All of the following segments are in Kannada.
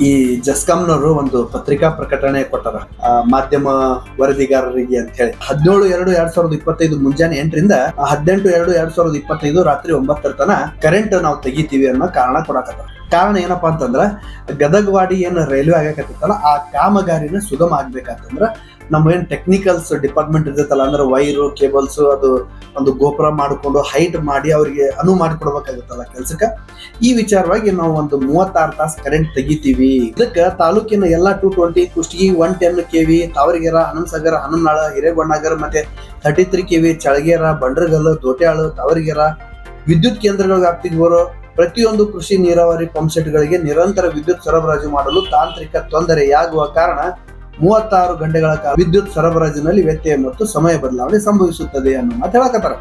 ಈ ಜಸ್ಕಾಂನವರು ಒಂದು ಪತ್ರಿಕಾ ಪ್ರಕಟಣೆ ಕೊಟ್ಟಾರ ಮಾಧ್ಯಮ ವರದಿಗಾರರಿಗೆ ಅಂತ ಹೇಳಿ 17/2/2025 ಮುಂಜಾನೆ 8ರಿಂದ 18/2/2025 ರಾತ್ರಿ 9 ತನ ಕರೆಂಟ್ ನಾವು ತೆಗಿತೀವಿ ಅನ್ನೋ ಕಾರಣ ಕೊಡಕತ್ತಾರ. ಕಾರಣ ಏನಪ್ಪಾ ಅಂತಂದ್ರ ಗದಗವಾಡಿ ಏನ್ ರೈಲ್ವೆ ಆಗಕತ್ತಲ್ಲ ಆ ಕಾಮಗಾರಿನ ಸುಗಮ ಆಗ್ಬೇಕಂತಂದ್ರ ನಮ್ಮ ಏನ್ ಟೆಕ್ನಿಕಲ್ಸ್ ಡಿಪಾರ್ಟ್ಮೆಂಟ್ ಇರ್ತೈತಲ್ಲ, ಅಂದ್ರೆ ವೈರು ಕೇಬಲ್ಸ್ ಅದು ಒಂದು ಗೋಪುರ ಮಾಡಿಕೊಂಡು ಹೈಟ್ ಮಾಡಿ ಅವ್ರಿಗೆ ಅನುವು ಮಾಡಿಕೊಡ್ಬೇಕಾಗತ್ತಲ್ಲ ಕೆಲ್ಸಕ್ಕ. ಈ ವಿಚಾರವಾಗಿ ನಾವು ಒಂದು 36 ತಾಸು ಕರೆಂಟ್ ತೆಗಿತೀವಿ. ಇದಕ್ಕ ತಾಲೂಕಿನ ಎಲ್ಲಾ 220 ಕುಷ್ಟಗಿ 110 KV ತಾವರಗೆರೆ, ಹನುಮಸಾಗರ, ಹನುಮನಾಳ, ಹಿರೇಗೊಂಡನಗರ ಮತ್ತೆ 33 KV ಚಳಗೇರ, ಬಂಡ್ರಗಲ್, ದೋಟ್ಯಾಳು, ತಾವರಗೆರೆ ವಿದ್ಯುತ್ ಕೇಂದ್ರಗಳ ವ್ಯಾಪ್ತಿಗೆ ಬರೋ ಪ್ರತಿಯೊಂದು ಕೃಷಿ ನೀರಾವರಿ ಪಂಪ್ ಸೆಟ್ಗಳಿಗೆ ನಿರಂತರ ವಿದ್ಯುತ್ ಸರಬರಾಜು ಮಾಡಲು ತಾಂತ್ರಿಕ ತೊಂದರೆಯಾಗುವ ಕಾರಣ 36 ಗಂಟೆಗಳ ಕಾಲ ವಿದ್ಯುತ್ ಸರಬರಾಜಿನಲ್ಲಿ ವ್ಯತ್ಯಯ ಮತ್ತು ಸಮಯ ಬದಲಾವಣೆ ಸಂಭವಿಸುತ್ತದೆ ಅನ್ನೋ ಮಾತು ಹೇಳಕತ್ತಾರ.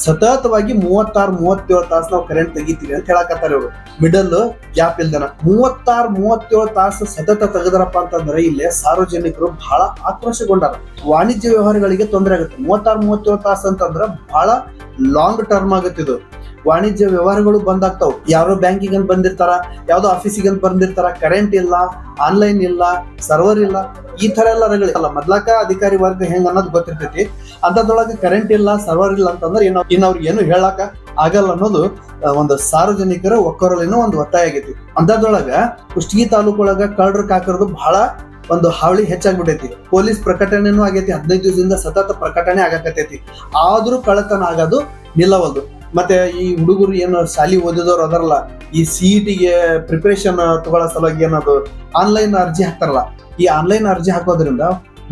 ಸತತವಾಗಿ 36-37 ತಾಸು ನಾವು ಕರೆಂಟ್ ತೆಗಿತೀವಿ ಅಂತ ಹೇಳಕತ್ತಾರ ಇವರು. ಮಿಡಲ್ ಗ್ಯಾಪ್ ಇಲ್ದನ 36-37 ತಾಸು ಸತತ ತೆಗೆದ್ರಪ್ಪ ಅಂತಂದ್ರೆ ಇಲ್ಲೇ ಸಾರ್ವಜನಿಕರು ಬಹಳ ಆಕ್ರೋಶಗೊಂಡಾರ. ವಾಣಿಜ್ಯ ವ್ಯವಹಾರಗಳಿಗೆ ತೊಂದರೆ ಆಗುತ್ತೆ. 36-37 ತಾಸು ಅಂತಂದ್ರ ಬಹಳ ಲಾಂಗ್ ಟರ್ಮ್ ಆಗುತ್ತಿದ್ದು. ವಾಣಿಜ್ಯ ವ್ಯವಹಾರಗಳು ಬಂದಾಗ್ತಾವ. ಯಾರೋ ಬ್ಯಾಂಕಿಗೆ ಅಂತ ಬಂದಿರ್ತಾರ, ಯಾವ್ದೋ ಆಫೀಸಿಗೆ ಅಂತ ಬಂದಿರ್ತಾರ, ಕರೆಂಟ್ ಇಲ್ಲ, ಆನ್ಲೈನ್ ಇಲ್ಲ, ಸರ್ವರ್ ಇಲ್ಲ, ಈ ತರ ಎಲ್ಲ ರಗಳೆಲ್ಲ ಮೊದ್ಲಾಕ ಅಧಿಕಾರಿ ವರ್ಗ ಹೆಂಗ್ ಅನ್ನೋದು ಗೊತ್ತಿರ್ತೈತಿ. ಅಂತದ್ರೊಳಗೆ ಕರೆಂಟ್ ಇಲ್ಲ, ಸರ್ವರ್ ಇಲ್ಲ ಅಂತಂದ್ರೆ ಇನ್ನು ಅವ್ರಿಗೆ ಏನು ಹೇಳಾಕ ಆಗಲ್ಲ ಅನ್ನೋದು ಒಂದು ಸಾರ್ವಜನಿಕರ ಒಕ್ಕೊರಲಿನ ಒಂದು ಒತ್ತಾಯ ಆಗೈತಿ. ಅಂತದ್ರೊಳಗ ಕುಷ್ಟಗಿ ತಾಲೂಕೊಳಗ ಕಳ್ಳರ ಕಾಕರದು ಬಹಳ ಒಂದು ಹಾವಳಿ ಹೆಚ್ಚಾಗ್ಬಿಟ್ಟೈತಿ. ಪೊಲೀಸ್ ಪ್ರಕಟಣೆನೂ ಆಗೈತಿ. 15 ದಿವಸದಿಂದ ಸತತ ಪ್ರಕಟಣೆ ಆಗಕತ್ತೈತಿ. ಆದ್ರೂ ಕಳ್ಳತನ ಆಗೋದು ನಿಲ್ಲವಲ್ದು. ಮತ್ತೆ ಈ ಹುಡುಗರು ಏನು ಶಾಲಿ ಓದಿದವ್ರು ಅದರಲ್ಲ, ಈ CETಗೆ ಪ್ರಿಪರೇಷನ್ ತಗೊಳ್ಳೋ ಸಲುವಾಗಿ ಏನದು ಆನ್ಲೈನ್ ಅರ್ಜಿ ಹಾಕ್ತಾರಲ್ಲ, ಈ ಆನ್ಲೈನ್ ಅರ್ಜಿ ಹಾಕೋದ್ರಿಂದ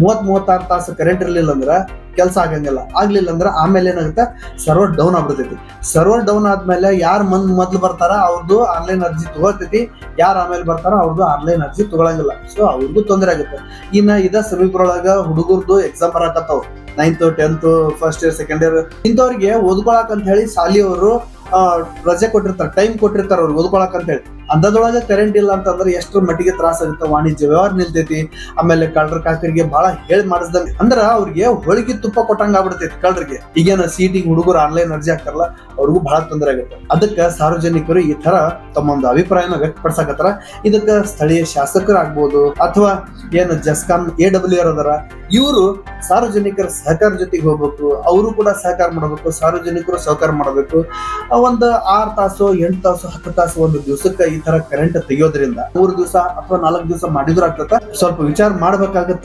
36 ತಾಸು ಕರೆಂಟ್ ಇರ್ಲಿಲ್ಲ ಅಂದ್ರ ಕೆಲಸ ಆಗಂಗಿಲ್ಲ. ಆಗ್ಲಿಲ್ಲ ಅಂದ್ರ ಆಮೇಲೆ ಏನಾಗುತ್ತೆ, ಸರ್ವರ್ ಡೌನ್ ಆಗ್ಬಿಡ್ತೈತಿ. ಸರ್ವರ್ ಡೌನ್ ಆದ್ಮೇಲೆ ಯಾರು ಮೊದ್ಲು ಬರ್ತಾರ ಅವ್ರದ್ದು ಆನ್ಲೈನ್ ಅರ್ಜಿ ತಗೋತೈತಿ, ಯಾರು ಆಮೇಲೆ ಬರ್ತಾರ ಅವ್ರದ್ದು ಆನ್ಲೈನ್ ಅರ್ಜಿ ತಗೊಳಂಗಿಲ್ಲ. ಸೊ ಅವ್ರಿಗೂ ತೊಂದರೆ ಆಗುತ್ತೆ. ಇನ್ನ ಇದ ಸಮೀಪರೊಳಗ ಹುಡುಗರ್ದು ಎಕ್ಸಾಮ್ ಬರಾಕತ್ತಾವ, 9th 10th first year second year. ಇಂಥವ್ರಿಗೆ ಓದ್ಕೊಳಕ್ ಅಂತ ಹೇಳಿ ಶಾಲೆಯವರು ರಜೆ ಕೊಟ್ಟಿರ್ತಾರೆ, ಟೈಮ್ ಕೊಟ್ಟಿರ್ತಾರ ಅವ್ರಿಗೆ ಓದ್ಕೊಳಕ್ ಅಂತ ಹೇಳಿ. ಅಂಥದ್ರೊಳಗೆ ಕರೆಂಟ್ ಇಲ್ಲ ಅಂತಂದ್ರೆ ಎಷ್ಟರ ಮಟ್ಟಿಗೆ ತ್ರಾಸ ಆಗುತ್ತೆ. ವಾಣಿಜ್ಯ ವ್ಯವಹಾರ ನಿಲ್ತೈತಿ. ಆಮೇಲೆ ಕಳ್ಳರ ಕಾಕರಿಗೆ ಬಹಳ ಹೇಳಿ ಮಾಡಿಸ್ದಂಗೆ, ಅಂದ್ರ ಅವ್ರಿಗೆ ಹೋಳಿಗೆ ತುಪ್ಪ ಕೊಟ್ಟಂಗ ಆಗ್ಬಿಡ್ತೈತಿ ಕಳ್ಳರಿಗೆ. ಈಗೇನ CETಗೆ ಹುಡುಗರು ಆನ್ಲೈನ್ ಅರ್ಜಿ ಹಾಕ್ತಾರಲ್ಲ ಅವ್ರಿಗೂ ಬಹಳ ತೊಂದರೆ ಆಗುತ್ತೆ. ಅದಕ್ಕೆ ಸಾರ್ವಜನಿಕರು ಈ ತರ ತಮ್ಮ ಒಂದು ಅಭಿಪ್ರಾಯನ ವ್ಯಕ್ತಪಡಿಸಕತ್ತಾರ. ಇದಕ್ಕ ಸ್ಥಳೀಯ ಶಾಸಕರಾಗ್ಬೋದು ಅಥವಾ ಏನು ಜಸ್ಕಾಂ AWR ಅದರ ಇವರು ಸಾರ್ವಜನಿಕರ ಸಹಕಾರ ಜೊತೆಗೆ ಹೋಗ್ಬೇಕು. ಅವರು ಕೂಡ ಸಹಕಾರ ಮಾಡಬೇಕು, ಸಾರ್ವಜನಿಕರು ಸಹಕಾರ ಮಾಡಬೇಕು. ಒಂದು 6 ತಾಸು 8 ತಾಸು 10 ತಾಸು ಒಂದು ದಿವಸಕ್ಕೆ ಈ ತರ ಕರೆಂಟ್ ತೆಗಿಯೋದ್ರಿಂದ 3 ದಿವಸ ಅಥವಾ 4 ದಿವಸ ಮಾಡಿದ್ರು ಆಗ್ತದ. ಸ್ವಲ್ಪ ವಿಚಾರ ಮಾಡ್ಬೇಕಾಗತ್ತೆ.